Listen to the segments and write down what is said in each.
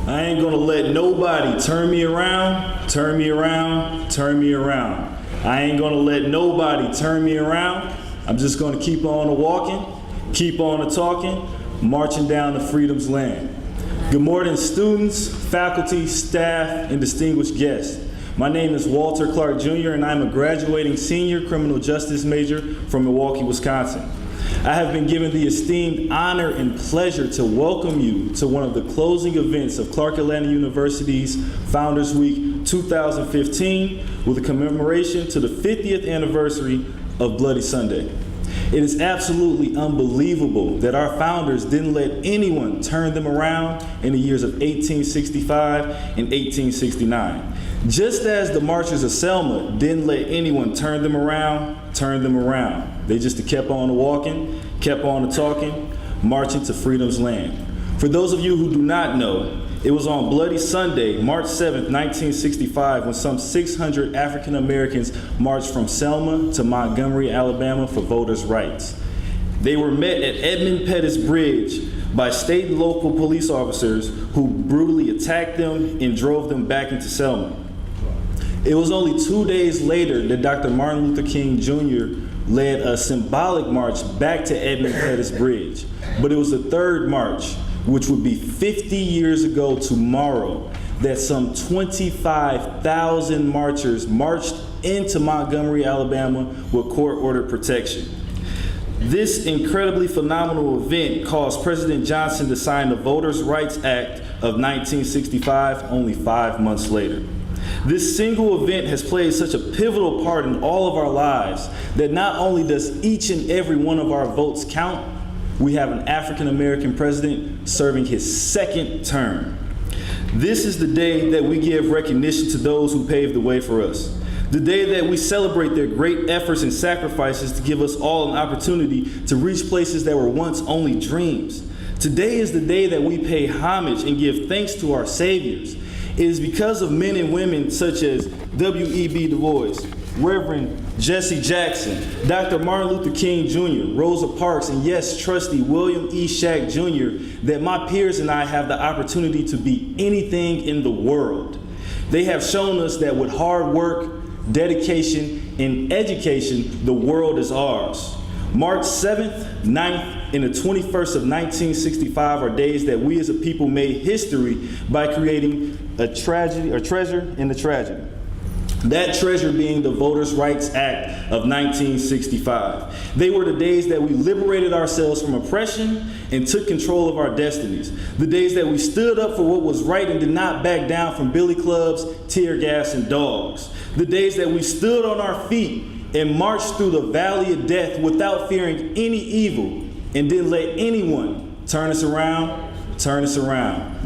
I ain't gonna let nobody turn me around, turn me around, turn me around. I ain't gonna let nobody turn me around. I'm just gonna keep on a walking, keep on a talking, marching down to freedom's land. Good morning, students, faculty, staff, and distinguished guests. My name is Walter Clark Jr., and I'm a graduating senior criminal justice major from Milwaukee, Wisconsin. I have been given the esteemed honor and pleasure to welcome you to one of the closing events of Clark Atlanta University's Founders Week 2015 with a commemoration to the 50th anniversary of Bloody Sunday. It is absolutely unbelievable that our founders didn't let anyone turn them around in the years of 1865 and 1869. Just as the marchers of Selma didn't let anyone turn them around. They just kept on walking, kept on talking, marching to freedom's land. For those of you who do not know, it was on Bloody Sunday, March 7th, 1965, when some 600 African Americans marched from Selma to Montgomery, Alabama for voters' rights. They were met at Edmund Pettus Bridge by state and local police officers who brutally attacked them and drove them back into Selma. It was only 2 days later that Dr. Martin Luther King Jr. led a symbolic march back to Edmund Pettus Bridge. But it was the third march, which would be 50 years ago tomorrow, that some 25,000 marchers marched into Montgomery, Alabama with court-ordered protection. This incredibly phenomenal event caused President Johnson to sign the Voters' Rights Act of 1965 only 5 months later. This single event has played such a pivotal part in all of our lives that not only does each and every one of our votes count, we have an African American president serving his second term. This is the day that we give recognition to those who paved the way for us. The day that we celebrate their great efforts and sacrifices to give us all an opportunity to reach places that were once only dreams. Today is the day that we pay homage and give thanks to our saviors. It is because of men and women such as W.E.B. Du Bois, Reverend Jesse Jackson, Dr. Martin Luther King Jr., Rosa Parks, and yes, trustee William E. Shack Jr., that my peers and I have the opportunity to be anything in the world. They have shown us that with hard work, dedication, and education, the world is ours. March 7th, 9th, and the 21st of 1965 are days that we as a people made history by creating a treasure in the tragedy. That treasure being the Voters' Rights Act of 1965. They were the days that we liberated ourselves from oppression and took control of our destinies. The days that we stood up for what was right and did not back down from billy clubs, tear gas, and dogs. The days that we stood on our feet and marched through the valley of death without fearing any evil and didn't let anyone turn us around.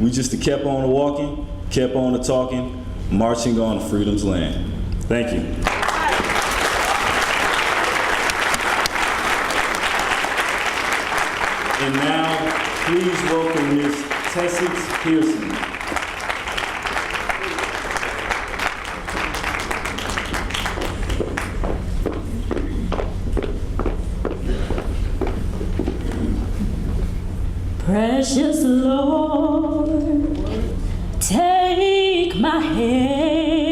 We just kept on walking, kept on talking, marching on freedom's land. Thank you. And now, please welcome Ms. Tessix Pearson. Precious Lord, take my hand,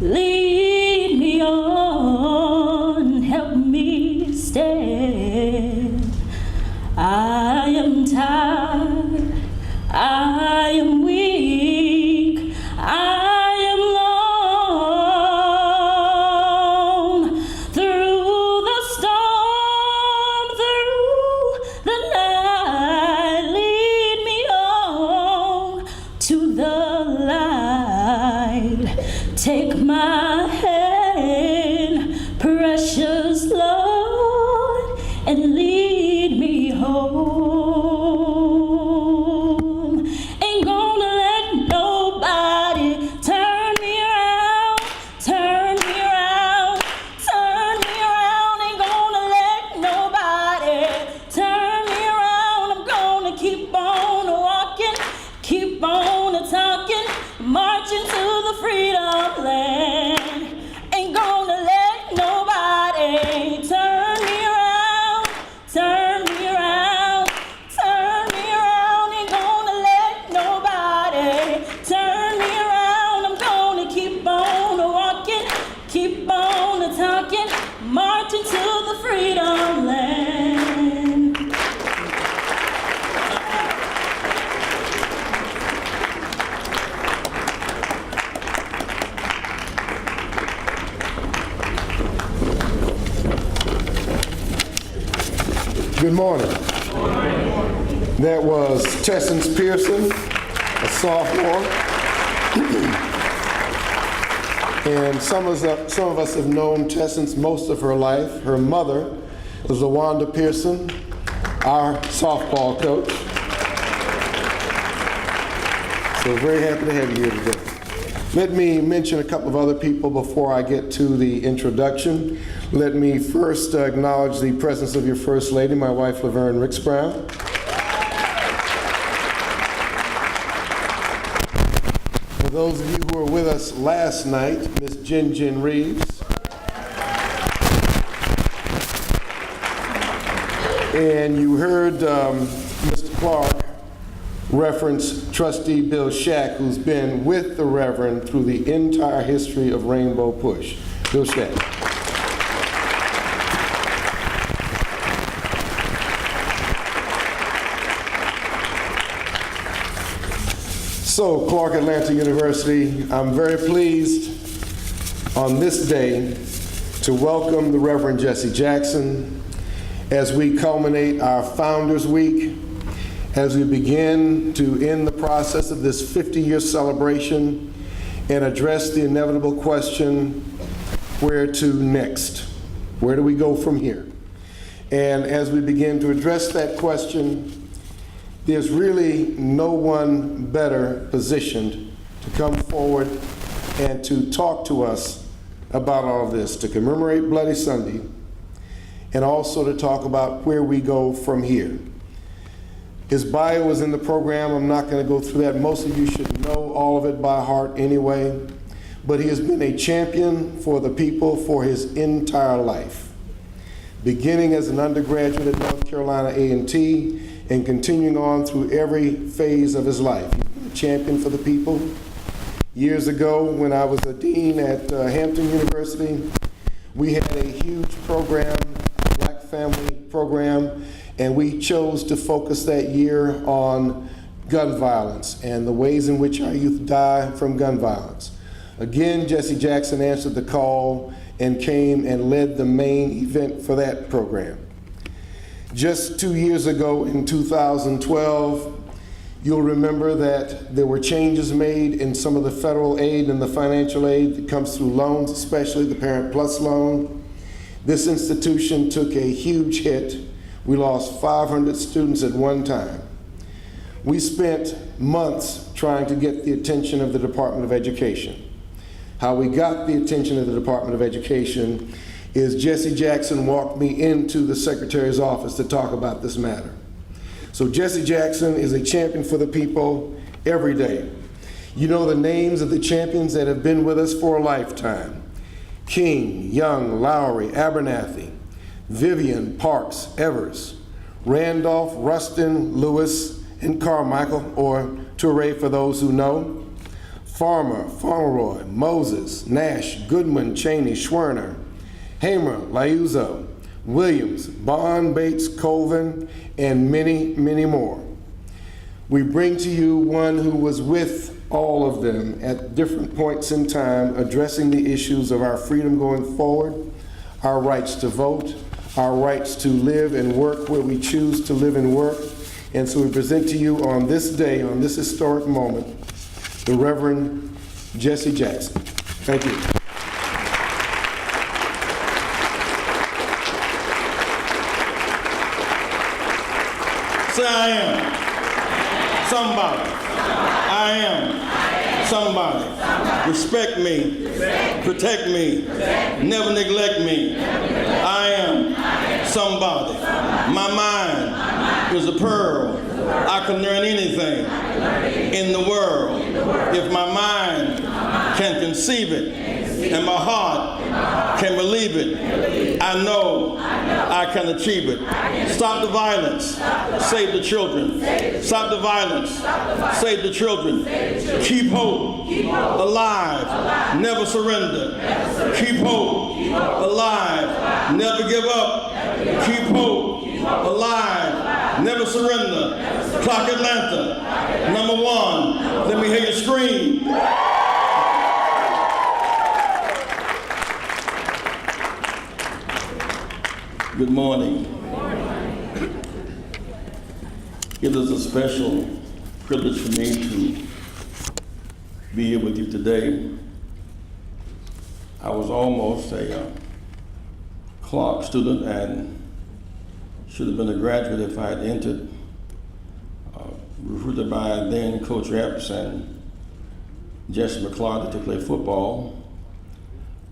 lead me on, help me stand. I am tired, I am weak, I am alone. Through the storm, through the night, lead me on to the light. Take my hand, precious Lord, and lead me home. Ain't gonna let nobody turn me around, turn me around, turn me around. Ain't gonna let nobody turn me around. I'm gonna keep on walking, keep on talking, marching to the freedom land. Ain't gonna let nobody turn me around, turn me around, turn me around. Ain't gonna let nobody Good morning. That was Tessence Pearson, a sophomore. And some of us have known Tessence most of her life. Her mother was LaWanda Pearson, our softball coach. So very happy to have you here today. Let me mention a couple of other people before I get to the introduction. Let me first acknowledge the presence of your First Lady, my wife, Laverne Ricks Brown. For those of you who were with us last night, Miss Jen Reeves. And you heard Mr. Clark reference Trustee Bill Shack, who's been with the Reverend through the entire history of Rainbow Push. Bill Shack. So, Clark Atlanta University, I'm very pleased on this day to welcome the Reverend Jesse Jackson as we culminate our Founders Week, as we begin to end the process of this 50-year celebration and address the inevitable question, where to next? Where do we go from here? And as we begin to address that question, there's really no one better positioned to come forward and to talk to us about all of this, to commemorate Bloody Sunday, and also to talk about where we go from here. His bio is in the program. I'm not going to go through that. Most of you should know all of it by heart anyway. But he has been a champion for the people for his entire life, beginning as an undergraduate at North Carolina A&T and continuing on through every phase of his life. He's been a champion for the people. Years ago, when I was a dean at Hampton University, we had a huge program, a Black family program, and we chose to focus that year on gun violence and the ways in which our youth die from gun violence. Again, Jesse Jackson answered the call and came and led the main event for that program. Just 2 years ago in 2012, you'll remember that there were changes made in some of the federal aid and the financial aid that comes through loans, especially the Parent Plus loan. This institution took a huge hit. We lost 500 students at one time. We spent months trying to get the attention of the Department of Education. How we got the attention of the Department of Education is Jesse Jackson walked me into the Secretary's office to talk about this matter. So Jesse Jackson is a champion for the people every day. You know the names of the champions that have been with us for a lifetime: King, Young, Lowry, Abernathy, Vivian, Parks, Evers, Randolph, Rustin, Lewis, and Carmichael, or Touré for those who know, Farmer, Fauntleroy, Moses, Nash, Goodman, Cheney, Schwerner, Hamer, Liuzzo, Williams, Bond, Bates, Colvin, and many, many more. We bring to you one who was with all of them at different points in time, addressing the issues of our freedom going forward, our rights to vote, our rights to live and work where we choose to live and work. And so we present to you on this day, on this historic moment, the Reverend Jesse Jackson. Thank you. Say, I am somebody. I am somebody. Respect me. Protect me. Never neglect me. I am somebody. My mind is a pearl. I can learn anything in the world if my mind can conceive it and my heart can believe it. I know I can achieve it. Stop the violence. Save the children. Stop the violence. Save the children. Keep hope alive. Never surrender. Keep hope alive. Never give up. Keep hope alive. Never surrender. Clock Atlanta. #1. Let me hear you scream. Good morning. It is a special privilege for me to be here with you today. I was almost a Clark student and should have been a graduate if I had entered. Recruited by then Coach Epps and Jesse McClarty to play football.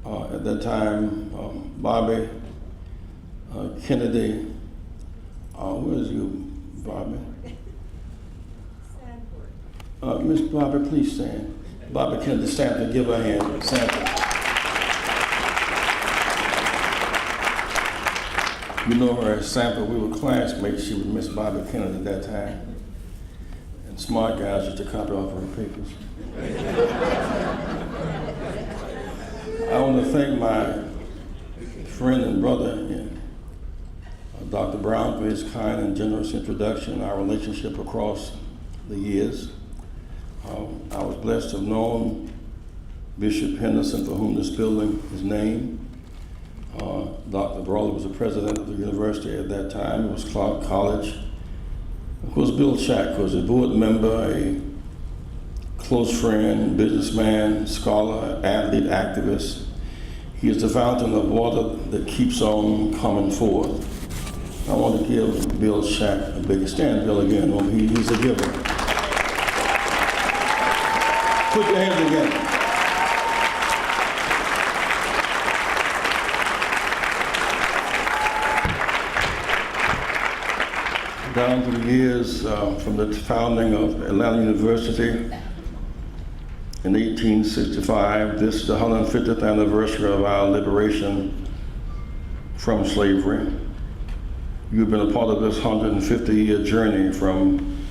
At that time, Bobby Kennedy, where is you, Bobby? Miss Bobby, please stand. Bobby Kennedy Sanford, give her a hand. Sanford. You know her as Sanford. We were classmates. She was Miss Bobby Kennedy at that time. And smart guys used to copy off her papers. I want to thank my friend and brother, Dr. Brown, for his kind and generous introduction, our relationship across the years. I was blessed to have known Bishop Henderson, for whom this building is named. Dr. Brawley was the president of the university at that time. It was Clark College. Of course, Bill Shack was a board member, a close friend, businessman, scholar, athlete, activist. He is the fountain of water that keeps on coming forth. I want to give Bill Shack a big stand. Bill again, he's a giver. Put your hands together. Down through the years, from the founding of Atlanta University in 1865, this is the 150th anniversary of our liberation from slavery. You've been a part of this 150-year journey from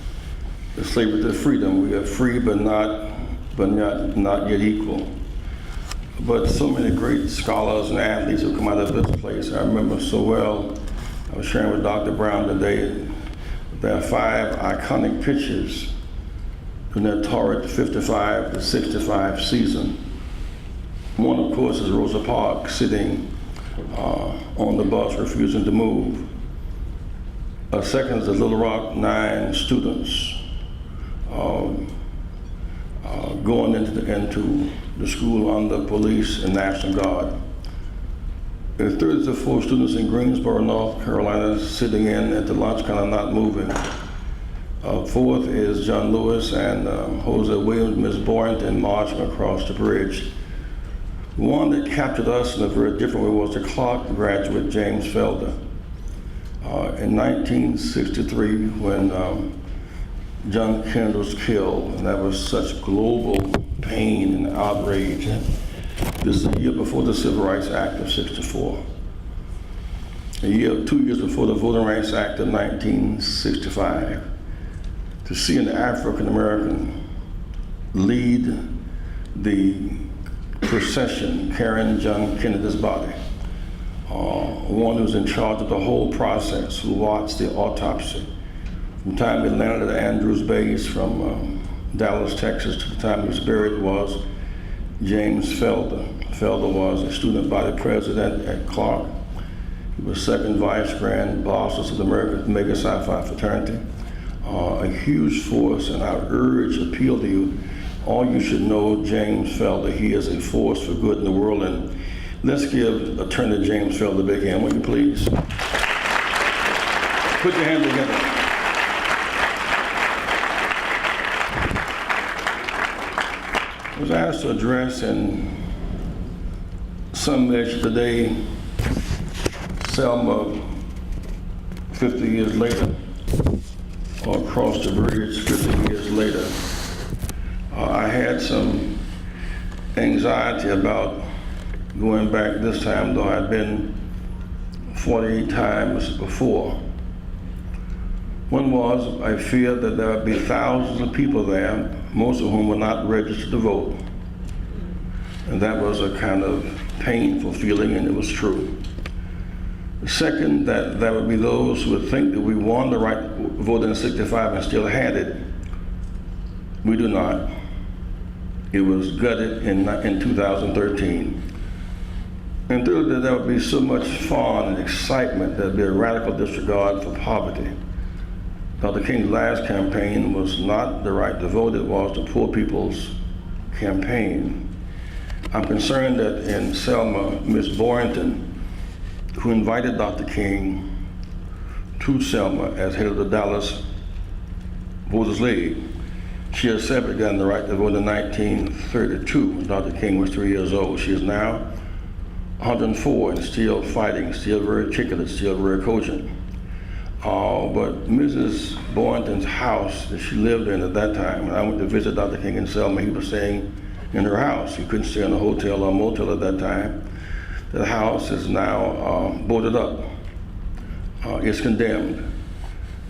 slavery to freedom. We are free, but not yet equal. But so many great scholars and athletes have come out of this place. I remember so well, I was sharing with Dr. Brown today, there are 5 iconic pictures in that torrid 55 to 65 season. One, of course, is Rosa Parks sitting on the bus, refusing to move. A second is the Little Rock 9 students going into the school under police and National Guard. The third is the 4 students in Greensboro, North Carolina, sitting in at the lunch counter, not moving. Fourth is John Lewis and Jose Williams, Ms. Boynton marching across the bridge. One that captured us in a very different way was the Clark graduate, James Felder. In 1963, when John Kennedy was killed, and that was such global pain and outrage. This is a year before the Civil Rights Act of '64. 2 years before the Voting Rights Act of 1965. To see an African American lead the procession carrying John Kennedy's body, one who's in charge of the whole process, who watched the autopsy, from the time he landed at Andrews Base from Dallas, Texas, to the time he was buried, was James Felder. Felder was a student body president at Clark. He was second vice grand boss of the American Mega Psi Phi fraternity. A huge force, and I urge, appeal to you, all you should know James Felder. He is a force for good in the world, and let's give Attorney James Felder a big hand, will you please? Put your hands together. I was asked to address in some measure today, Selma, 50 years later, or across the bridge 50 years later. I had some anxiety about going back this time, though I'd been 48 times before. One was, I feared that there would be thousands of people there, most of whom were not registered to vote. And that was a kind of painful feeling, and it was true. Second, that there would be those who would think that we won the right to vote in '65 and still had it. We do not. It was gutted in 2013. And third, that there would be so much fun and excitement, there'd be a radical disregard for poverty. Dr. King's last campaign was not the right to vote, it was the poor people's campaign. I'm concerned that in Selma, Ms. Boynton, who invited Dr. King to Selma as head of the Dallas Voters League, she herself had gotten the right to vote in 1932 when Dr. King was 3 years old. She is now 104 and still fighting, still very articulate, still very cogent. But Mrs. Boynton's house that she lived in at that time, when I went to visit Dr. King in Selma, he was staying in her house. He couldn't stay in a hotel or motel at that time. The house is now boarded up. It's condemned.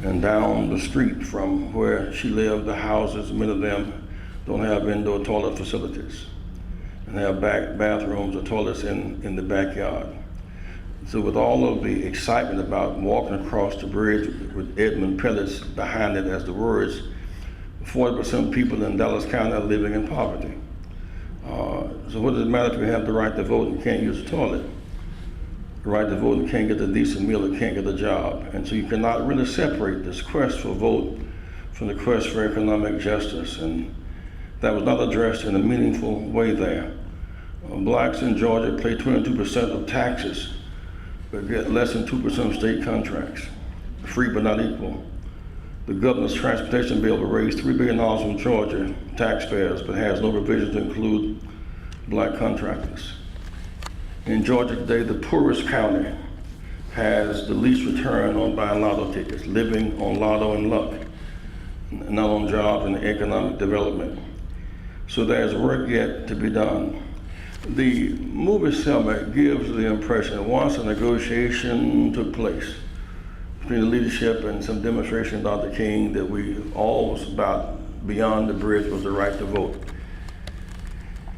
And down the street from where she lived, the houses, many of them don't have indoor toilet facilities and have bathrooms or toilets in the backyard. So with all of the excitement about walking across the bridge with Edmund Pettis behind it as the words, 40% of people in Dallas County are living in poverty. So what does it matter if you have the right to vote and can't use the toilet? The right to vote and can't get a decent meal and can't get a job. And so you cannot really separate this quest for vote from the quest for economic justice. And that was not addressed in a meaningful way there. Blacks in Georgia pay 22% of taxes, but get less than 2% of state contracts, free but not equal. The governor's transportation bill will raise $3 billion from Georgia taxpayers, but has no provision to include black contractors. In Georgia today, the poorest county has the least return on buying lotto tickets, living on lotto and luck, not on jobs and economic development. So there's work yet to be done. The movie Selma gives the impression that once a negotiation took place between the leadership and some demonstration of Dr. King that we all was about beyond the bridge was the right to vote.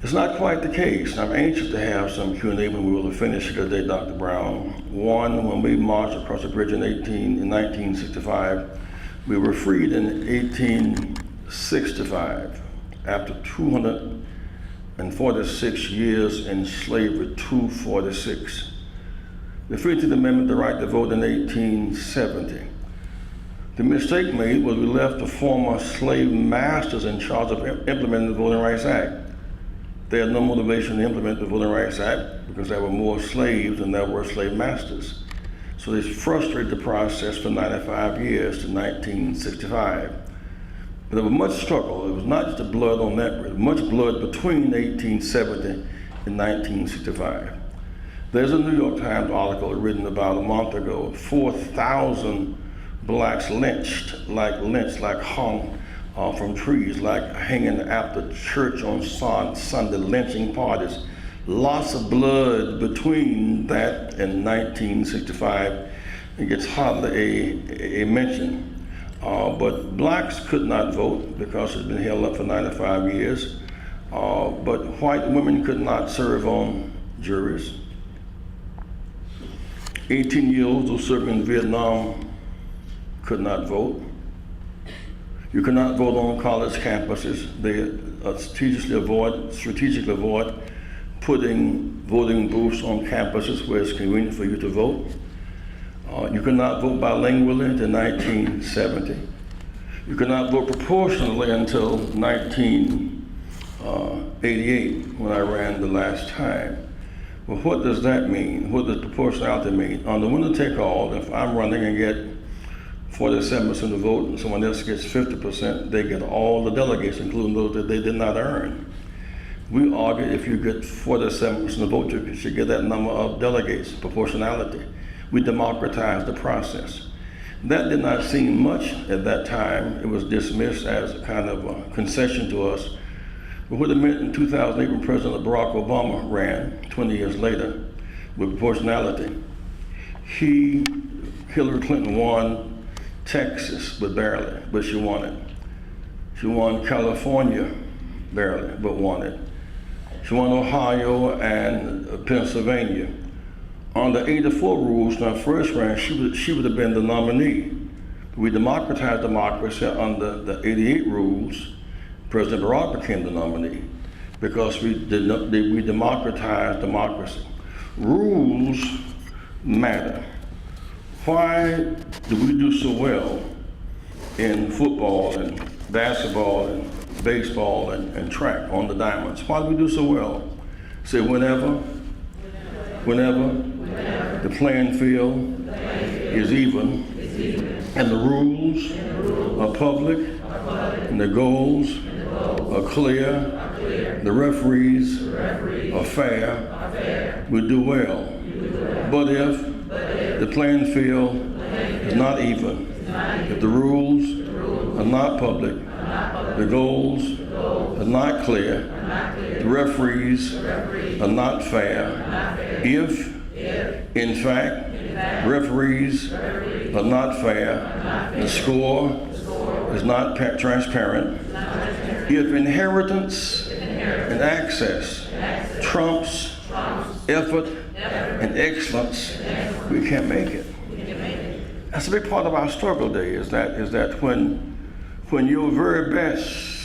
It's not quite the case. I'm anxious to have some Q&A when we will finish today, Dr. Brown. One, when we marched across the bridge in 1965, we were freed in 1865 after 246 years in slavery, 246. The 15th Amendment, the right to vote in 1870. The mistake made was we left the former slave masters in charge of implementing the Voting Rights Act. They had no motivation to implement the Voting Rights Act because there were more slaves than there were slave masters. So they frustrated the process for 95 years to 1965. But there was much struggle. It was not just the blood on that bridge, much blood between 1870 and 1965. There's a New York Times article written about a month ago, 4,000 blacks lynched, like hung from trees, like hanging after church on Sunday, lynching parties. Lots of blood between that and 1965. It gets hardly a mention. But blacks could not vote because it's been held up for 95 years. But white women could not serve on juries. 18-year-olds who served in Vietnam could not vote. You cannot vote on college campuses. They strategically avoid putting voting booths on campuses where it's convenient for you to vote. You cannot vote bilingually until 1970. You cannot vote proportionally until 1988, when I ran the last time. Well, what does that mean? What does proportionality mean? On the winner take all, if I'm running and get 47% of the vote and someone else gets 50%, they get all the delegates, including those that they did not earn. We argue if you get 47% of the vote, you should get that number of delegates, proportionality. We democratized the process. That did not seem much at that time. It was dismissed as a kind of a concession to us. But what it meant in 2008 when President Barack Obama ran 20 years later with proportionality, Hillary Clinton won Texas, but barely, but she won it. She won California, barely, but won it. She won Ohio and Pennsylvania. On the 84 rules, in her first run, she would have been the nominee. We democratized democracy under the 88 rules. President Barack became the nominee because we democratized democracy. Rules matter. Why do we do so well in football and basketball and baseball and track on the diamonds. Why do we do so well? Say whenever the playing field is even and the rules are public and the goals are clear, the referees are fair, we do well. But if the playing field is not even, if the rules are not public, the goals are not clear, the referees are not fair, if in fact referees are not fair, the score is not transparent, if inheritance and access trumps effort and excellence, we can't make it. That's a big part of our struggle today, is that when your very best,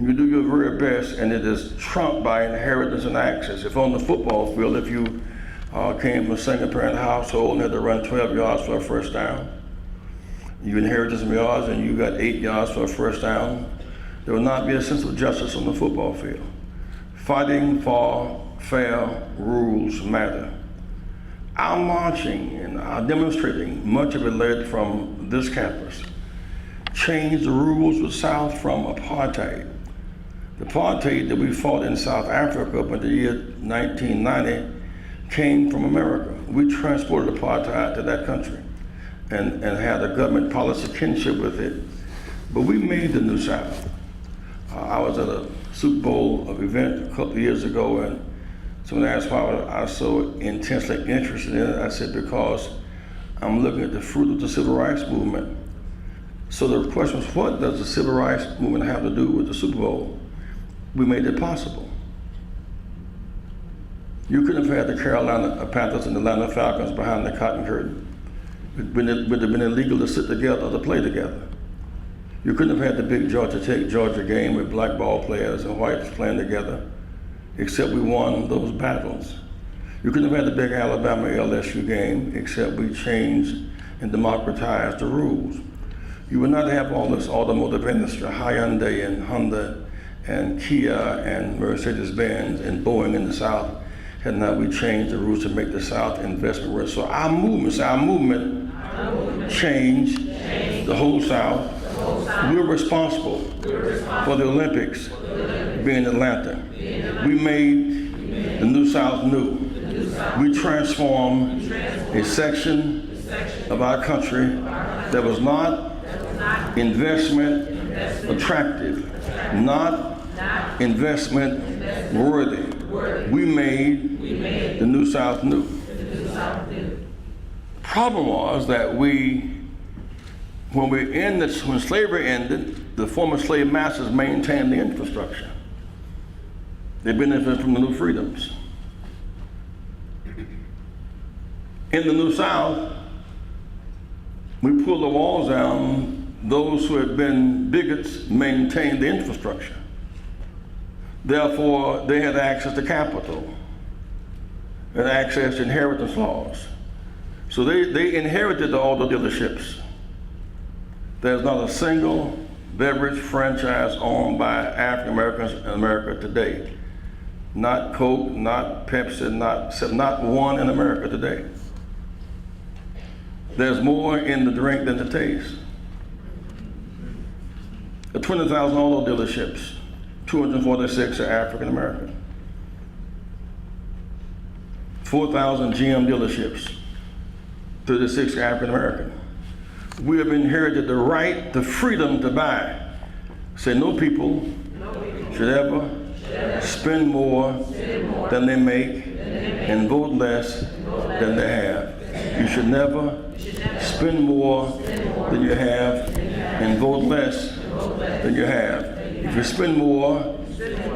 you do your very best and it is trumped by inheritance and access. If on the football field, if you came from a single parent household and had to run 12 yards for a first down, you inherited some yards and you got 8 yards for a first down, there will not be a sense of justice on the football field. Fighting for fair rules matter. Our marching and our demonstrating, much of it led from this campus, changed the rules of the South from apartheid. The apartheid that we fought in South Africa up in the year 1990 came from America. We transported apartheid to that country and had a government policy kinship with it. But we made the New South. I was at a Super Bowl event a couple of years ago, and someone asked why I was so intensely interested in it. I said, because I'm looking at the fruit of the civil rights movement. So the question was, what does the civil rights movement have to do with the Super Bowl? We made it possible. You couldn't have had the Carolina Panthers and the Atlanta Falcons behind the cotton curtain. It would have been illegal to sit together or to play together. You couldn't have had the big Georgia Tech Georgia game with black ball players and whites playing together, except we won those battles. You couldn't have had the big Alabama LSU game, except we changed and democratized the rules. You would not have all this automotive industry, Hyundai and Honda and Kia and Mercedes-Benz and Boeing in the South, had not we changed the rules to make the South investment work. So our movement changed the whole South. We're responsible for the Olympics being in Atlanta. We made the New South new. We transformed a section of our country that was not investment attractive, not investment worthy. We made the New South new. Problem was that when slavery ended, the former slave masters maintained the infrastructure. They benefited from the new freedoms. In the New South, we pulled the walls down. Those who had been bigots maintained the infrastructure. Therefore, they had access to capital and access to inheritance laws. So they inherited the auto dealerships. There's not a single beverage franchise owned by African Americans in America today. Not Coke, not Pepsi, not one in America today. There's more in the drink than the taste. The 20,000 auto dealerships, 246 are African American. 4,000 GM dealerships, 36 are African American. We have inherited the right, the freedom to buy. Say no people should ever spend more than they make and vote less than they have. You should never spend more than you have and vote less than you have. If you spend more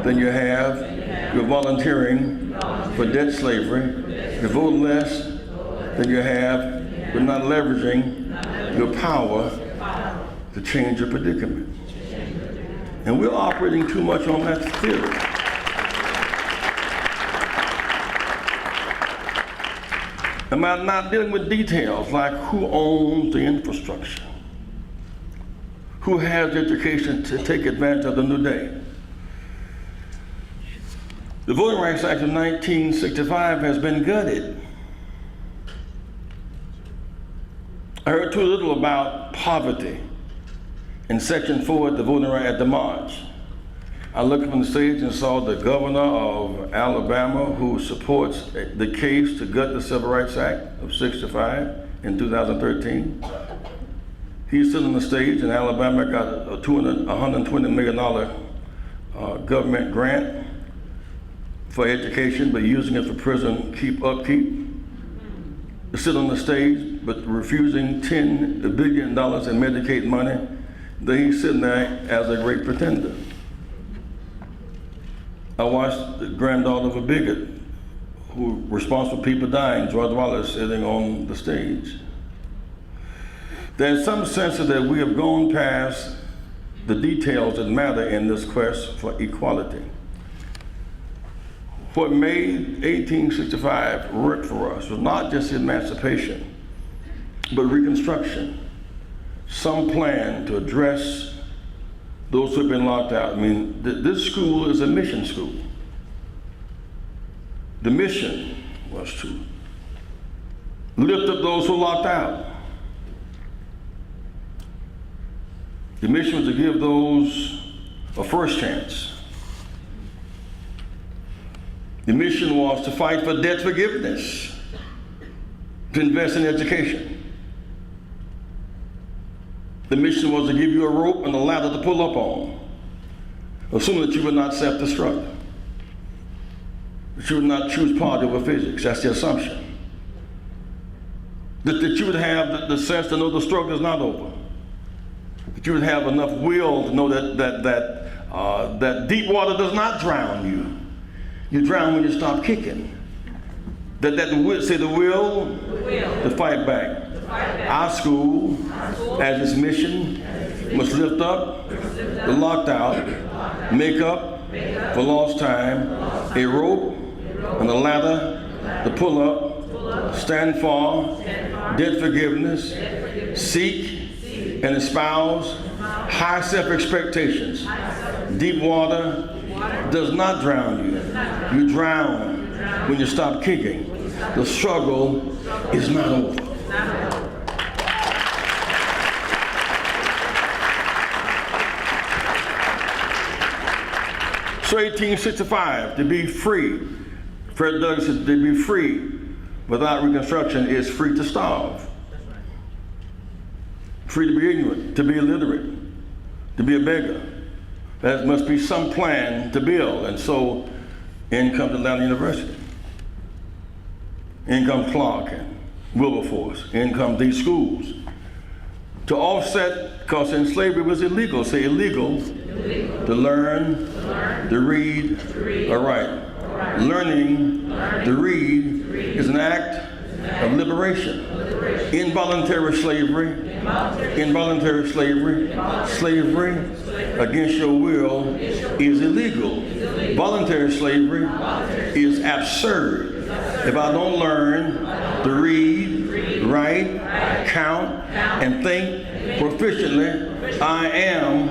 than you have, you're volunteering for debt slavery. If you vote less than you have, you're not leveraging your power to change your predicament. And we're operating too much on that theory. And I'm not dealing with details like who owns the infrastructure. who has the education to take advantage of the new day. The Voting Rights Act of 1965 has been gutted. I heard too little about poverty in Section 4 at the voting right at the march. I looked up on the stage and saw the governor of Alabama, who supports the case to gut the Civil Rights Act of 65 in 2013. He's sitting on the stage, and Alabama got a $120 million government grant for education, but using it for prison upkeep. To sit on the stage, but refusing $10 billion in Medicaid money, then he's sitting there as a great pretender. I watched the granddaughter of a bigot who responsible for people dying, George Wallace, sitting on the stage. There's some sense that we have gone past the details that matter in this quest for equality. What made 1865 work for us was not just emancipation, but Reconstruction, some plan to address those who have been locked out. I mean, this school is a mission school. The mission was to lift up those who are locked out. The mission was to give those a first chance. The mission was to fight for debt forgiveness, to invest in education. The mission was to give you a rope and a ladder to pull up on, assuming that you would not self-destruct, that you would not choose poverty over physics. That's the assumption. That you would have the sense to know the struggle is not over. That you would have enough will to know that deep water does not drown you. You drown when you stop kicking. The will to fight back. Our school, as its mission, must lift up the locked out, make up for lost time, a rope and a ladder to pull up, stand for debt forgiveness, seek and espouse high self-expectations. Deep water does not drown you. You drown when you stop kicking. The struggle is not over. So 1865, to be free. Fred Douglass said, to be free without Reconstruction is free to starve. Free to be ignorant, to be illiterate, to be a beggar. There must be some plan to build. And so in comes Atlanta University. In comes Clark and Wilberforce. In comes these schools. To offset, because in slavery it was illegal, say illegal, to learn, to read, or write. Learning to read is an act of liberation. Involuntary slavery, slavery against your will is illegal. Voluntary slavery is absurd. If I don't learn to read, write, count, and think proficiently, I am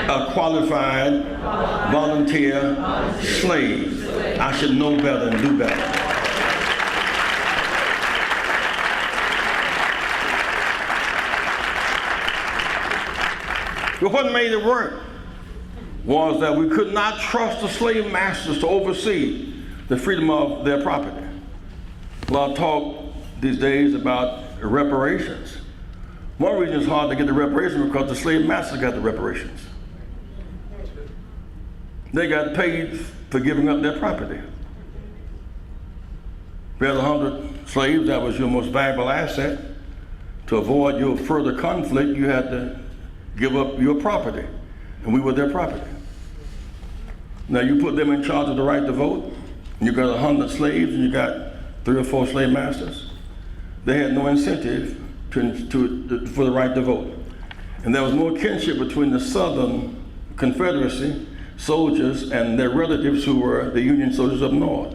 a qualified volunteer slave. I should know better and do better. But what made it work was that we could not trust the slave masters to oversee the freedom of their property. A lot of talk these days about reparations. One reason it's hard to get the reparations because the slave masters got the reparations. They got paid for giving up their property. If you had 100 slaves, that was your most valuable asset. To avoid your further conflict, you had to give up your property, and we were their property. Now you put them in charge of the right to vote, and you got 100 slaves, and you got 3 or 4 slave masters. They had no incentive for the right to vote. And there was more kinship between the Southern Confederacy soldiers and their relatives who were the Union soldiers up north.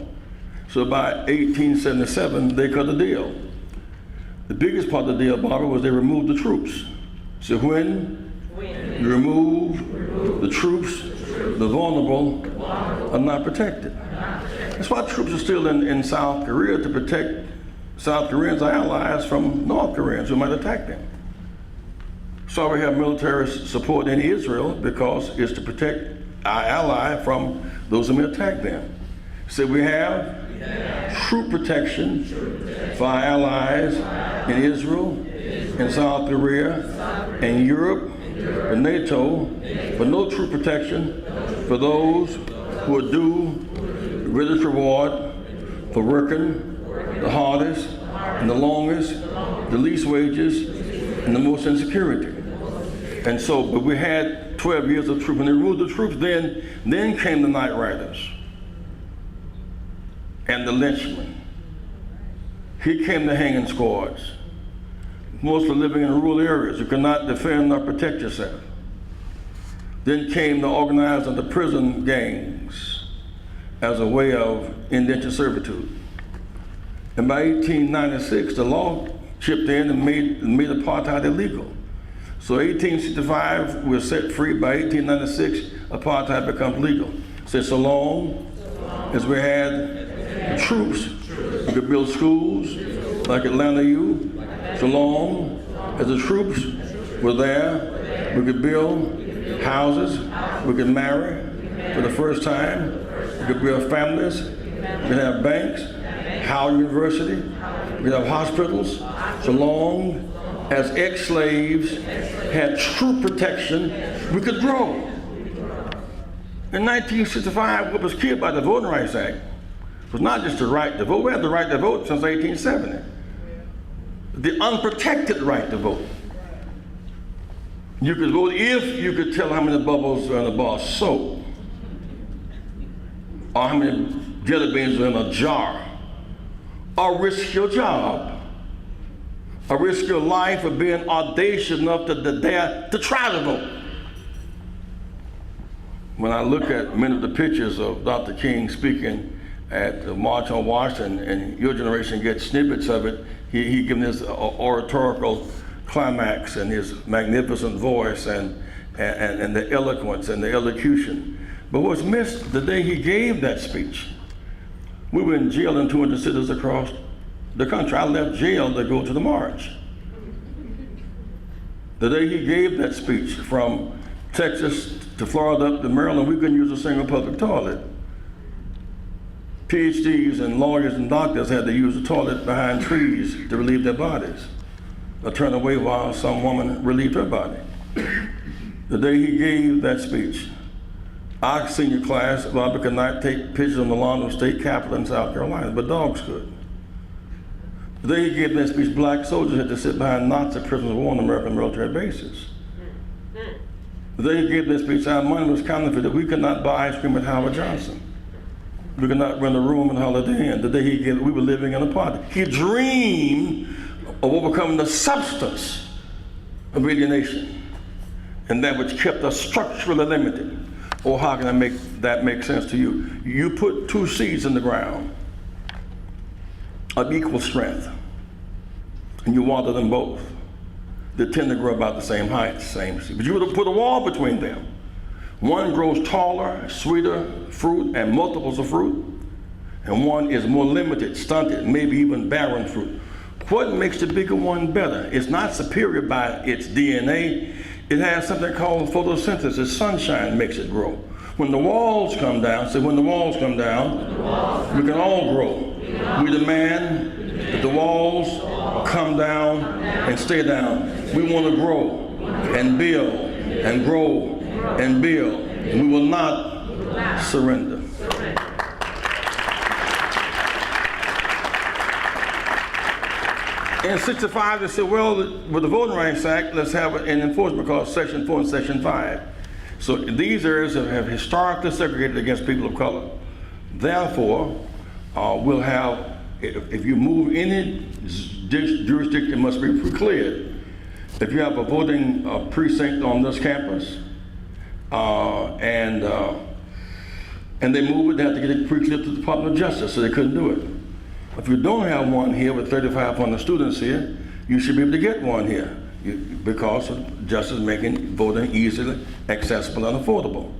So by 1877, they cut a deal. The biggest part of the deal, Barbara, was they removed the troops. So when You remove the troops, the vulnerable are not protected. That's why troops are still in South Korea, to protect South Koreans, our allies, from North Koreans who might attack them. So we have military support in Israel because it's to protect our ally from those who may attack them. So we have troop protection for our allies in Israel, in South Korea, in Europe, for NATO, but no troop protection for those who are due the greatest reward for working the hardest and the longest, the least wages, and the most insecurity. And so, but we had 12 years of troops, and they removed the troops. Then came the night riders and the lynchmen. Here came the hanging squads, mostly living in rural areas. You could not defend or protect yourself. Then came the organized and the prison gangs as a way of indentured servitude. And by 1896, the law chipped in and made apartheid illegal. So 1865, we're set free. By 1896, apartheid becomes legal. So long as we had troops, we could build schools like Atlanta U. So long as the troops were there, we could build houses, we could marry for the first time, we could build families, we could have banks, Howard University, we could have hospitals. So long as ex-slaves had troop protection, we could grow. In 1965, what was killed by the Voting Rights Act was not just the right to vote. We had the right to vote since 1870. The unprotected right to vote. You could vote if you could tell how many bubbles are in a bar of soap, or how many jelly beans are in a jar, or risk your job, or risk your life of being audacious enough to dare to try to vote. When I look at many of the pictures of Dr. King speaking at the March on Washington, and your generation gets snippets of it, he gives his oratorical climax and his magnificent voice and the eloquence and the elocution. But what's missed the day he gave that speech, we were in jail in 200 cities across the country. I left jail to go to the march. The day he gave that speech, from Texas to Florida up to Maryland, we couldn't use a single public toilet. PhDs and lawyers and doctors had to use the toilet behind trees to relieve their bodies, or turn away while some woman relieved her body. The day he gave that speech, our senior class, well, we could not take pictures on the lawn of the state capitol in South Carolina, but dogs could. The day he gave that speech, black soldiers had to sit behind Nazi prisoners of war on American military bases. The day he gave that speech, our money was counterfeited. We could not buy ice cream at Howard Johnson. We could not rent a room in Holiday Inn. The day he gave it, we were living in a party. He dreamed of overcoming the substance of alienation, and that which kept us structurally limited. Or how can I make that make sense to you? You put two seeds in the ground of equal strength, and you water them both. They tend to grow about the same height, same seed. But you would put a wall between them. One grows taller, sweeter fruit, and multiples of fruit, and one is more limited, stunted, maybe even barren fruit. What makes the bigger one better? It's not superior by its DNA. It has something called photosynthesis. Sunshine makes it grow. When the walls come down, when the walls come down, we can all grow. We demand that the walls come down and stay down. We want to grow and build and grow and build, and we will not surrender. In 65, they said, well, with the Voting Rights Act, let's have an enforcement called Section 4 and Section 5. So these areas have historically segregated against people of color. Therefore, we'll have, if you move any jurisdiction, it must be pre-cleared. If you have a voting precinct on this campus, and they move it, they have to get it pre-cleared to the Department of Justice, so they couldn't do it. If you don't have one here with 3,500 students here, you should be able to get one here. because of justice making voting easily accessible and affordable.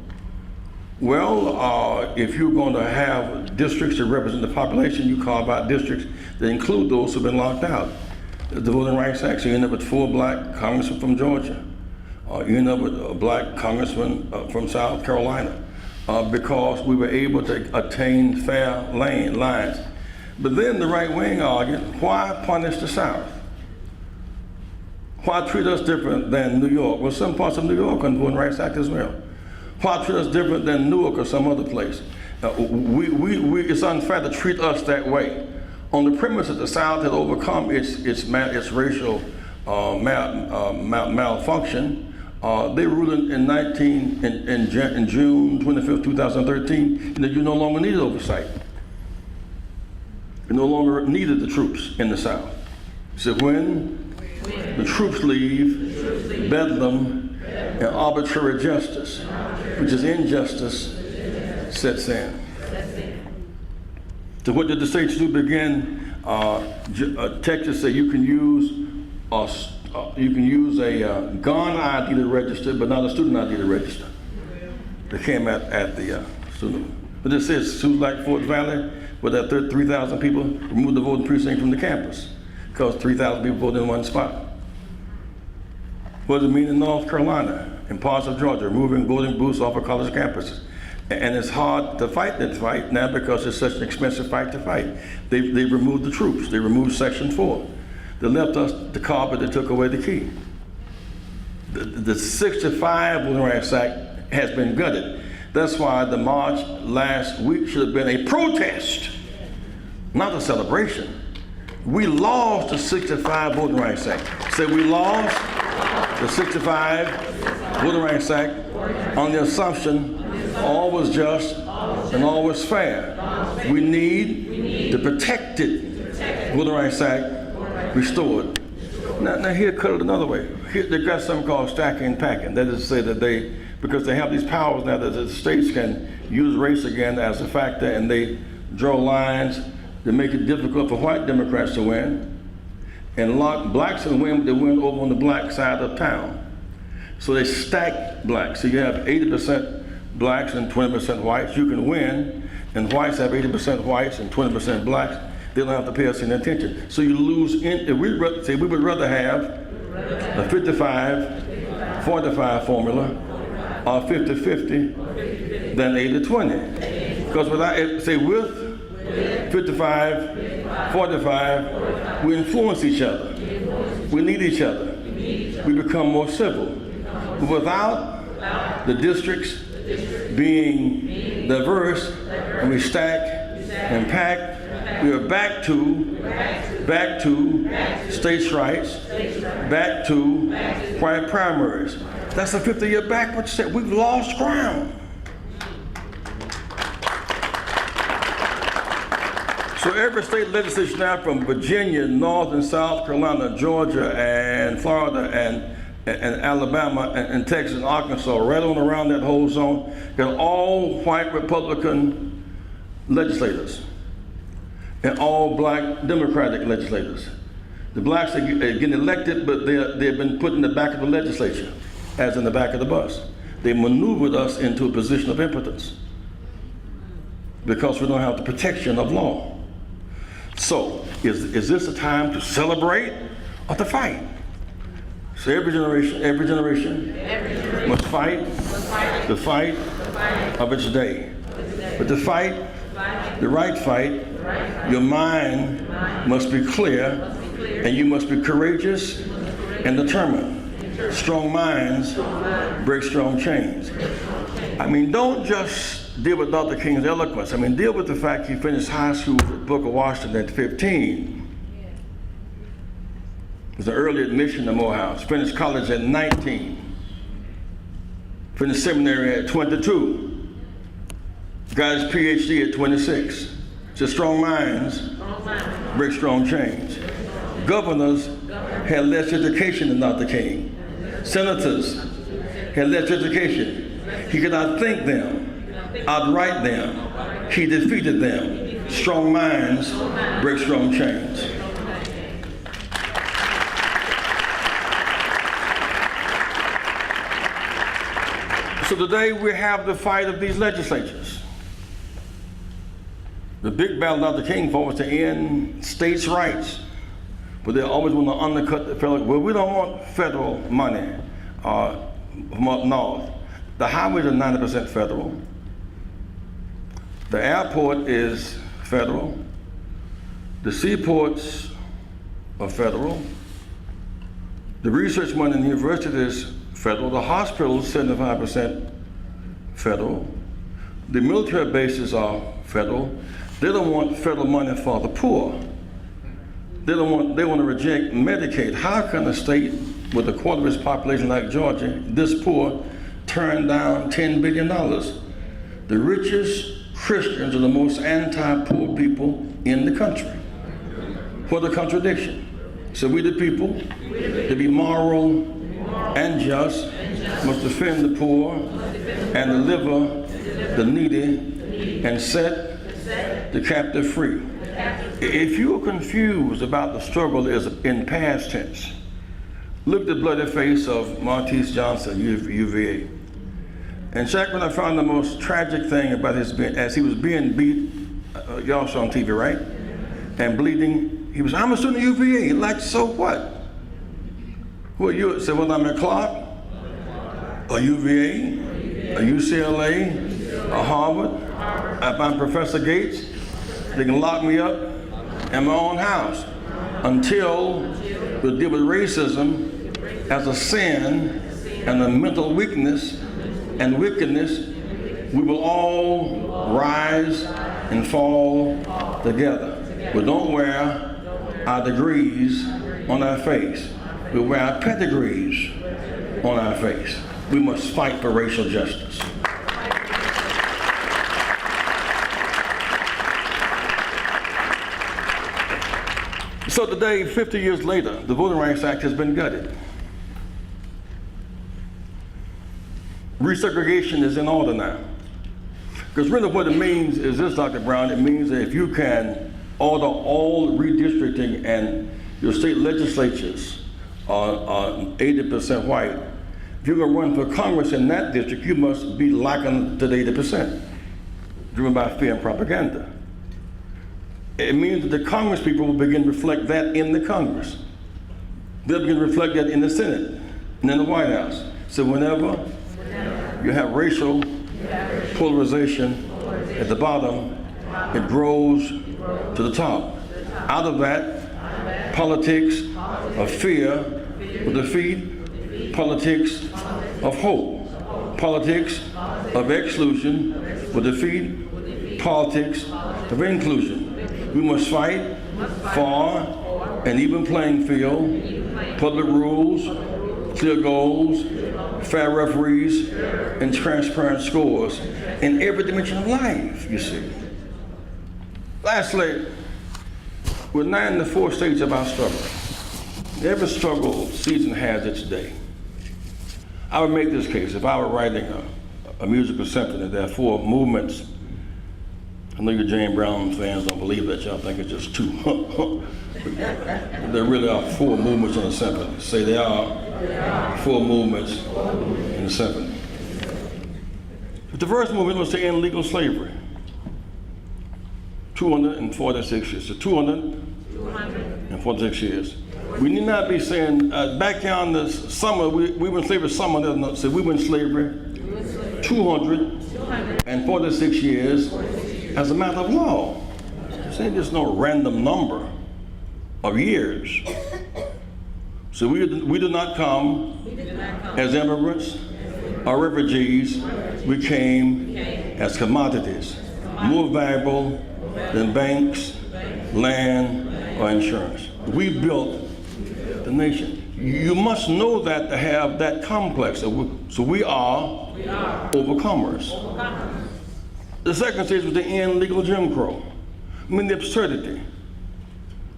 Well, if you're going to have districts that represent the population, you carve out districts that include those who've been locked out. The Voting Rights Act, so you end up with 4 black congressmen from Georgia. You end up with a black congressman from South Carolina because we were able to attain fair lines. But then the right wing argued, why punish the South? Why treat us different than New York? Well, some parts of New York on the Voting Rights Act as well. Why treat us different than Newark or some other place? It's unfair to treat us that way. On the premise that the South had overcome its racial malfunction, they ruled in June 25th, 2013, that you no longer needed oversight. You no longer needed the troops in the South. So when the troops leave, bedlam and arbitrary justice, which is injustice, sets in. So what did the states do? Begin? Texas said you can use a gun ID to register, but not a student ID to register. They came at the student. But this is schools like Fort Valley, where that 3,000 people removed the voting precinct from the campus because 3,000 people voted in one spot. What does it mean in North Carolina, in parts of Georgia, removing voting booths off of college campuses? And it's hard to fight that fight now because it's such an expensive fight to fight. They removed the troops. They removed Section 4. They left us the carpet that took away the key. The 65 Voting Rights Act has been gutted. That's why the march last week should have been a protest, not a celebration. We lost the 65 Voting Rights Act. Say we lost the 65 Voting Rights Act on the assumption all was just and all was fair. We need the protected Voting Rights Act restored. Now here, cut it another way. Here, they've got something called stacking and packing. That is to say that because they have these powers now that the states can use race again as a factor, and they draw lines that make it difficult for white Democrats to win, and lock blacks and win, they win over on the black side of town. So they stack blacks. So you have 80% blacks and 20% whites. You can win, and whites have 80% whites and 20% blacks. They don't have to pay us any attention. So you lose. We would rather have a 55-45 formula or 50-50 than 80-20. Because with 55-45, we influence each other. We need each other. We become more civil. But without the districts being diverse, and we stack and pack, we are back to states' rights, back to white primaries. That's a 50-year backwards step. We've lost ground. So every state legislature now, from Virginia, North and South Carolina, Georgia, and Florida, and Alabama, and Texas, and Arkansas, right on around that whole zone, got all white Republican legislators and all black Democratic legislators. The blacks are getting elected, but they've been put in the back of the legislature, as in the back of the bus. They maneuvered us into a position of impotence because we don't have the protection of law. So, is this a time to celebrate or to fight? So every generation must fight the fight of its day. But to fight the right fight, your mind must be clear, and you must be courageous and determined. Strong minds break strong chains. I mean, don't just deal with Dr. King's eloquence. I mean, deal with the fact he finished high school at Booker Washington at 15. It was an early admission to Morehouse. Finished college at 19. Finished seminary at 22. Got his PhD at 26. So strong minds break strong chains. Governors had less education than Dr. King. Senators had less education. He could outthink them, outwrite them. He defeated them. Strong minds break strong chains. So today we have the fight of these legislatures. The big battle Dr. King fought was to end states' rights. But they always want to undercut the federal. Well, we don't want federal money from up north. The highways are 90% federal. The airport is federal. The seaports are federal. The research money in the university is federal. The hospitals, 75% federal. The military bases are federal. They don't want federal money for the poor. They want to reject Medicaid. How can a state with a quarter of its population like Georgia, this poor, turn down $10 billion? The richest Christians are the most anti-poor people in the country. What a contradiction. So we the people, to be moral and just, must defend the poor and deliver the needy and set the captive free. If you're confused about the struggle is in past tense, look at the bloody face of Martise Johnson, UVA. And check when I found the most tragic thing about his being, as he was being beat, y'all saw on TV, right? And bleeding, he was, I'm a student at UVA. Like, so what? Who are you? Said, well, I'm at Clark, a UVA, a UCLA, a Harvard. If I'm Professor Gates, they can lock me up in my own house until we deal with racism as a sin and a mental weakness and wickedness. We will all rise and fall together. We don't wear our degrees on our face. We wear our pedigrees on our face. We must fight for racial justice. So today, 50 years later, the Voting Rights Act has been gutted. Resegregation is in order now. Because really what it means is this, Dr. Brown, it means that if you can order all redistricting and your state legislatures are 80% white, if you're going to run for Congress in that district, you must be likened to the 80%, driven by fear and propaganda. It means that the Congress people will begin to reflect that in the Congress. They'll begin to reflect that in the Senate and in the White House. So whenever you have racial polarization at the bottom, it grows to the top. Out of that, politics of fear will defeat politics of hope. Politics of exclusion will defeat politics of inclusion. We must fight for an even playing field, public rules, clear goals, fair referees, and transparent scores in every dimension of life, you see. Lastly, we're now in the fourth stage of our struggle. Every struggle season has its day. I would make this case. If I were writing a musical symphony, there are four movements. I know you Jane Brown fans don't believe that. Y'all think it's just two. There really are four movements in a symphony. Say there are four movements in a symphony. The first movement was to end legal slavery. 246 years. So 246 years. We need not be saying, back down this summer, we were in slavery summer, so we were in slavery 246 years as a matter of law. This ain't just no random number of years. So we did not come as immigrants or refugees. We came as commodities, more valuable than banks, land, or insurance. We built the nation. You must know that to have that complex. So we are overcomers. The second stage was to end legal Jim Crow. I mean, the absurdity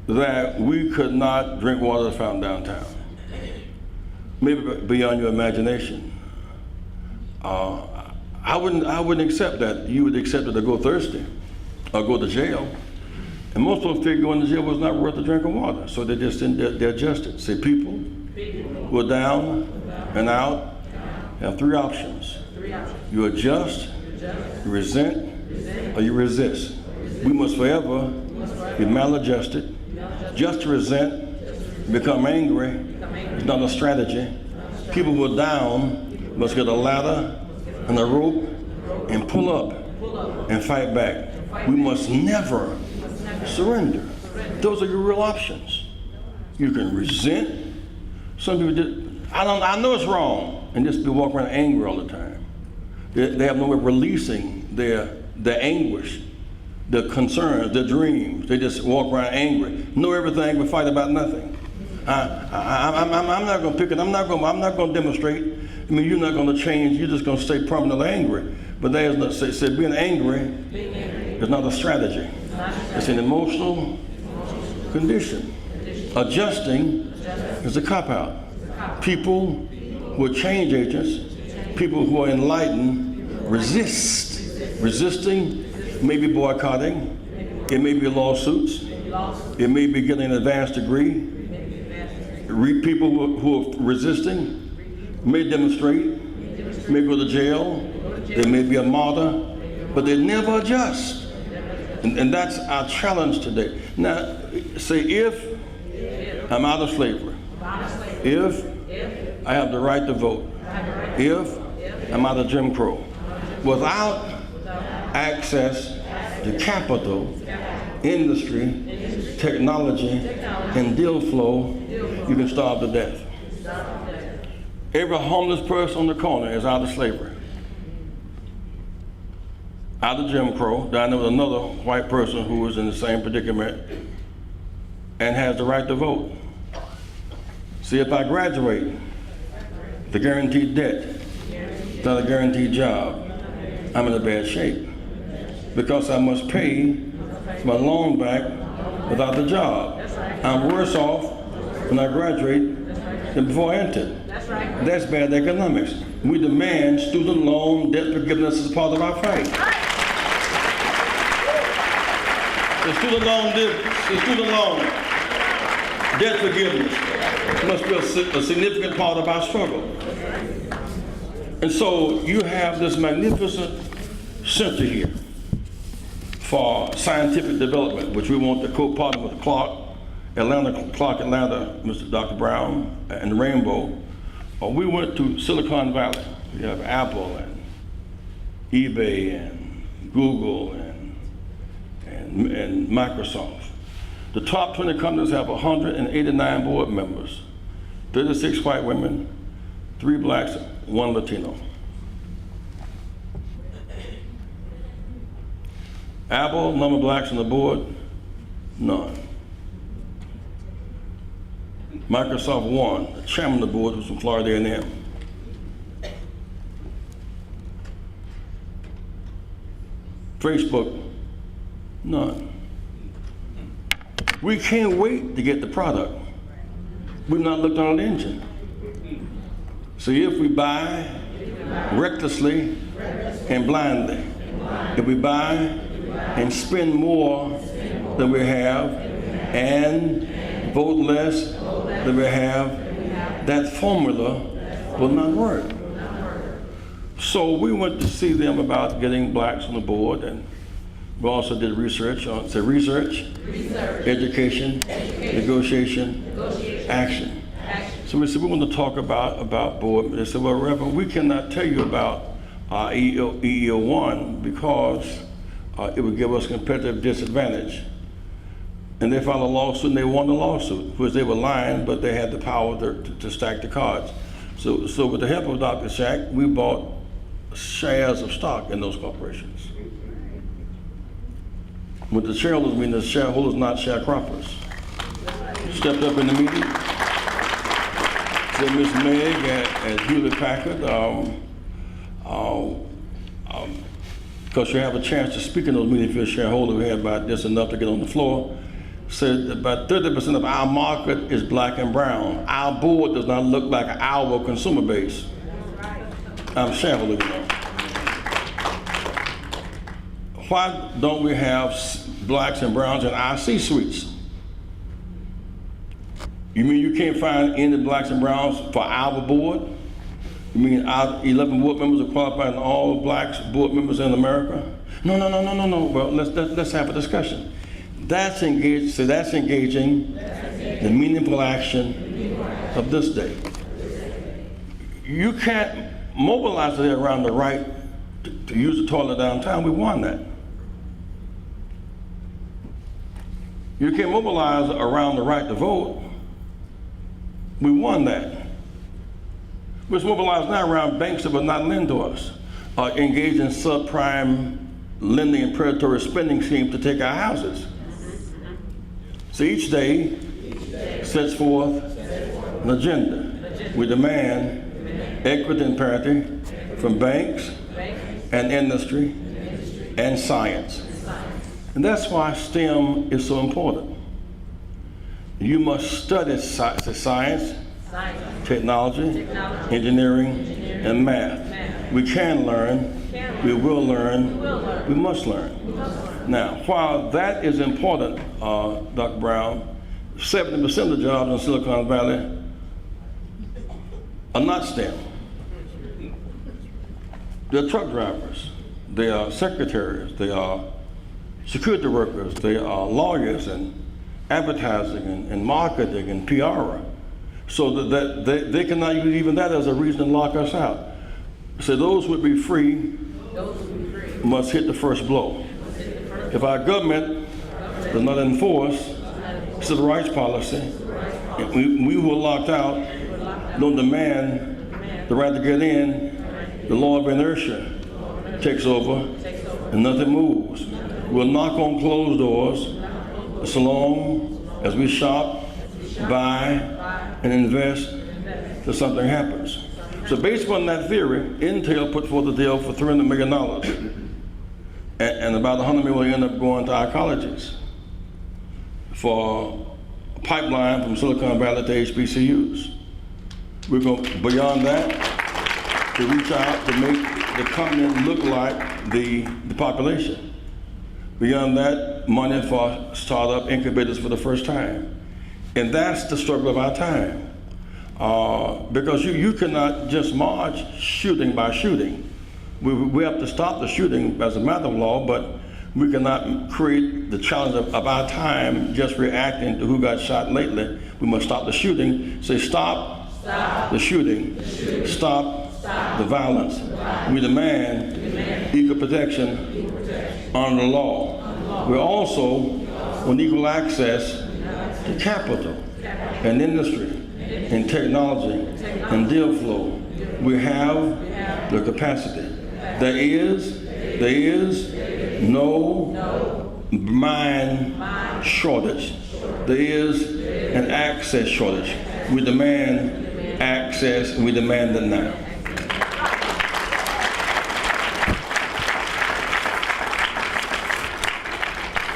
that we could not drink water found downtown. Maybe beyond your imagination. I wouldn't accept that. You would accept it to go thirsty or go to jail. And most folks figured going to jail was not worth a drink of water, so they just didn't, they adjusted. See, people who are down and out have three options. You adjust, you resent, or you resist. We must forever be maladjusted. Just to resent, become angry, is not a strategy. People who are down must get a ladder and a rope and pull up and fight back. We must never surrender. Those are your real options. You can resent. Some people just, I know it's wrong, and just be walking around angry all the time. They have no way of releasing their anguish, their concerns, their dreams. They just walk around angry, know everything, but fight about nothing. I'm not going to pick it. I'm not going to demonstrate. I mean, you're not going to change. You're just going to stay permanently angry. But that is not say being angry is not a strategy. It's an emotional condition. Adjusting is a cop-out. People who are change agents, people who are enlightened, resist. Resisting may be boycotting. It may be lawsuits. It may be getting an advanced degree. People who are resisting may demonstrate, may go to jail, they may be a martyr, but they never adjust. And that's our challenge today. Now, say if I'm out of slavery, if I have the right to vote, if I'm out of Jim Crow, without access to capital, industry, technology, and deal flow, you can starve to death. Every homeless person on the corner is out of slavery, out of Jim Crow. I know another white person who was in the same predicament and has the right to vote. See, if I graduate, the guaranteed debt, not a guaranteed job, I'm in a bad shape because I must pay my loan back without the job. I'm worse off when I graduate than before I entered. That's bad economics. We demand student loan debt forgiveness as part of our fight. The student loan debt forgiveness must be a significant part of our struggle. And so you have this magnificent center here for scientific development, which we want to co-partner with Clark Atlanta, Mr. Dr. Brown, and Rainbow. We went to Silicon Valley. We have Apple and eBay and Google and Microsoft. The top 20 companies have 189 board members, 36 white women, 3 blacks, 1 Latino. Apple, number of blacks on the board, none. Microsoft 1, the chairman of the board was from Florida A&M. Facebook, none. We can't wait to get the product. We've not looked on the engine. So if we buy recklessly and blindly, if we buy and spend more than we have and vote less than we have, that formula will not work. So we went to see them about getting blacks on the board, and we also did research on, research, education, negotiation, action. So we said, we want to talk about board. They said, well, Reverend, we cannot tell you about EEO1 because it would give us competitive disadvantage. And they filed a lawsuit and they won the lawsuit, because they were lying, but they had the power to stack the cards. So with the help of Dr. Shack, we bought shares of stock in those corporations. With the shareholders, meaning the shareholders, not sharecroppers. Stepped up in the meeting, said Miss Meg at Hewlett Packard, because you have a chance to speak in those meetings if you're a shareholder. We had about just enough to get on the floor. Said about 30% of our market is black and brown. Our board does not look like our consumer base. I'm a shareholder, you know. Why don't we have blacks and browns in our C-suites? You mean you can't find any blacks and browns for our board? You mean our 11 board members are qualified and all blacks board members in America? No. Well, let's have a discussion. That's engaging the meaningful action of this day. You can't mobilize it around the right to use the toilet downtown. We won that. You can't mobilize around the right to vote. We won that. We're mobilized now around banks that will not lend to us, engage in subprime lending and predatory spending schemes to take our houses. So each day sets forth an agenda. We demand equity and parity from banks and industry and science. And that's why STEM is so important. You must study science, technology, engineering, and math. We can learn, we will learn, we must learn. Now, while that is important, Dr. Brown, 70% of the jobs in Silicon Valley are not STEM. They're truck drivers, they are secretaries, they are security workers, they are lawyers and advertising and marketing and PR. So that they cannot use even that as a reason to lock us out. So those would be free must hit the first blow. If our government does not enforce civil rights policy, and we who are locked out don't demand the right to get in, the law of inertia takes over and nothing moves. We'll knock on closed doors so long as we shop, buy, and invest till something happens. So based on that theory, Intel put forth a deal for $300 million. And about $100 million will end up going to our colleges for a pipeline from Silicon Valley to HBCUs. We're going beyond that to reach out to make the continent look like the population. Beyond that, money for startup incubators for the first time. And that's the struggle of our time. Because you cannot just march shooting by shooting. We have to stop the shooting as a matter of law, but we cannot create the challenge of our time just reacting to who got shot lately. We must stop the shooting, say stop the shooting, stop the violence. We demand equal protection under the law. We also want equal access to capital and industry and technology and deal flow. We have the capacity. There is no mind shortage. There is an access shortage. We demand access and we demand it now.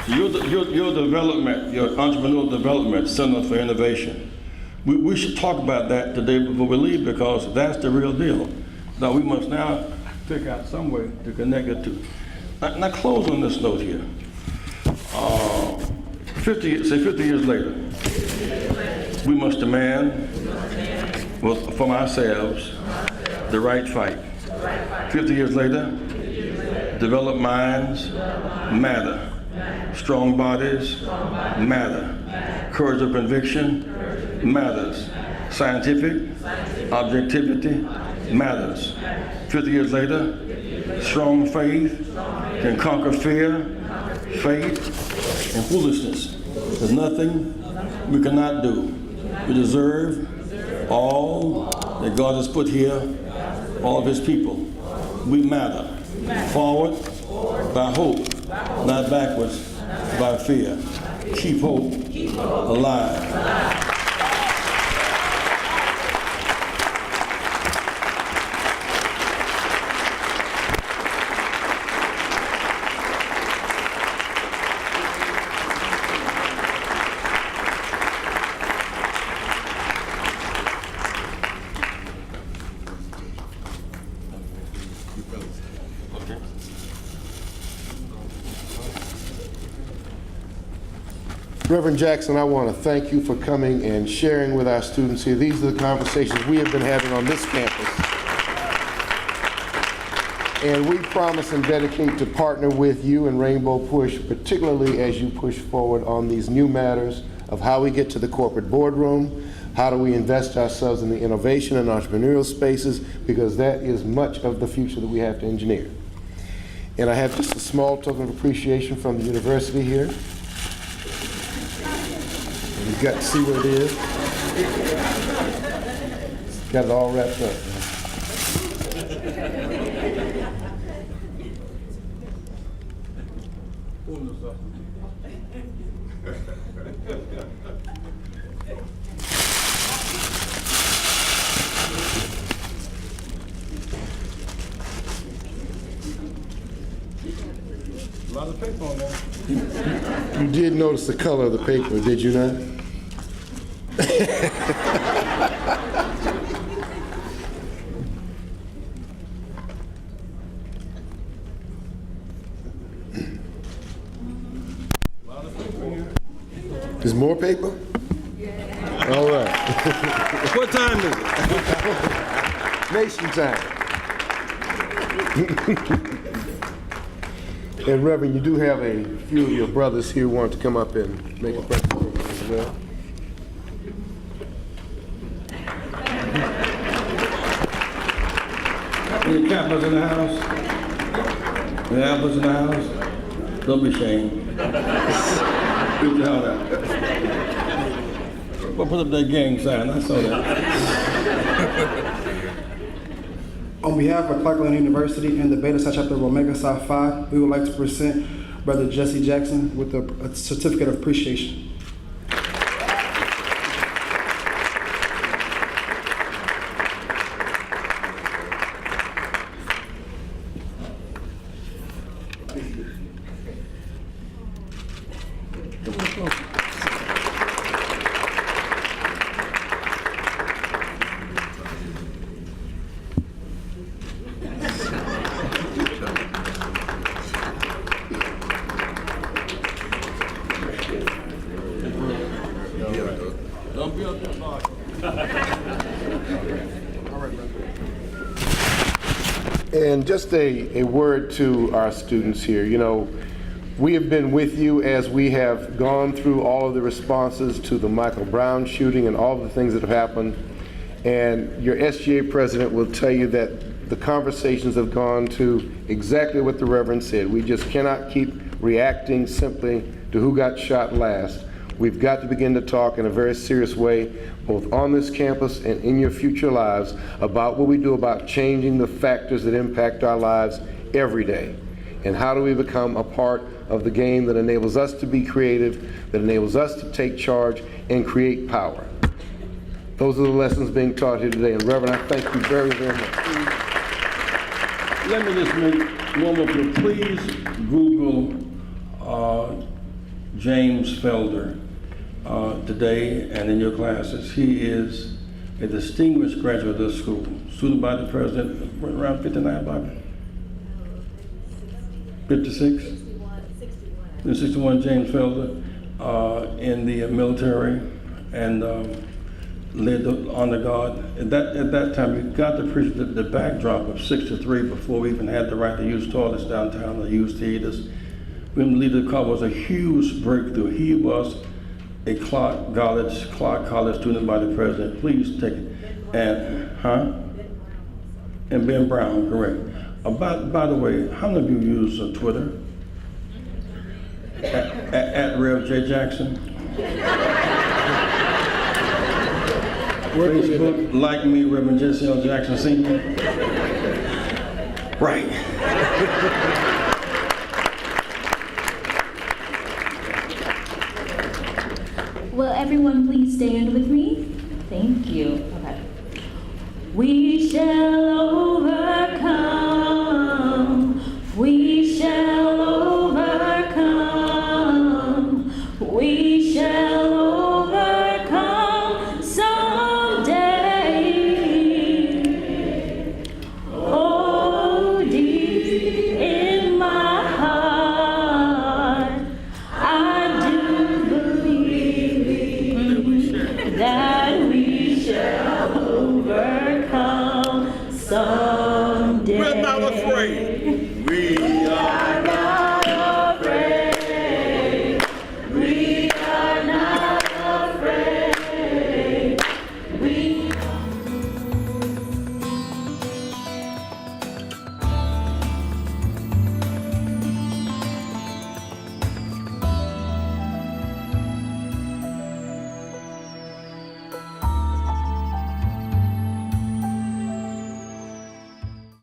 Your development, your entrepreneurial development Center for Innovation, we should talk about that today before we leave because that's the real deal. Now we must now figure out some way to connect it to. Now close on this note here. 50 years later, we must demand from ourselves the right fight. 50 years later, developed minds matter. Strong bodies matter. Courage of conviction matters. Scientific objectivity matters. 50 years later, strong faith can conquer fear, faith, and foolishness. There's nothing we cannot do. We deserve all that God has put here, all of His people. We matter. Forward by hope, not backwards by fear. Keep hope alive. Reverend Jackson, I want to thank you for coming and sharing with our students here. These are the conversations we have been having on this campus And we promise and dedicate to partner with you and Rainbow Push, particularly as you push forward on these new matters of how we get to the corporate boardroom, how do we invest ourselves in the innovation and entrepreneurial spaces, because that is much of the future that we have to engineer. And I have just a small token of appreciation from the university here. And you've got to see what it is. Got it all wrapped up. A lot of paper on there. You did notice the color of the paper, did you not? There's more paper? All right. What time is it? Nation time. And Reverend, you do have a few of your brothers here who want to come up and make a presentation as well. Any cappers in the house? Any apples in the house? Don't be ashamed. Get your out. Well, put up that gang sign. I saw that. On behalf of Clark Atlanta University and the Beta Psi chapter of Omega Psi Phi, we would like to present Brother Jesse Jackson with a certificate of appreciation. Don't be up there, Mark. And just a word to our students here. You know, we have been with you as we have gone through all of the responses to the Michael Brown shooting and all of the things that have happened. And your SGA president will tell you that the conversations have gone to exactly what the Reverend said. We just cannot keep reacting simply to who got shot last. We've got to begin to talk in a very serious way, both on this campus and in your future lives, about what we do about changing the factors that impact our lives every day. And how do we become a part of the game that enables us to be creative, that enables us to take charge and create power. Those are the lessons being taught here today. And Reverend, I thank you very, very much. Let me just make one more plea. Please Google James Felder today and in your classes. He is a distinguished graduate of the school, student body president, around 59, Bobby? 56? 61, James Felder, in the military, and led the honor guard. At that time, you got to appreciate the backdrop of 63 before we even had the right to use toilets downtown or use theaters. When Leader Carr was a huge breakthrough. He was a Clark College student body president. Please take it. And Ben Brown, correct. By the way, how many of you use Twitter? At Rev J. Jackson. Facebook, like me, Reverend Jesse L. Jackson Sr. Right. Will everyone please stand with me? Thank you. Okay. We shall overcome. We shall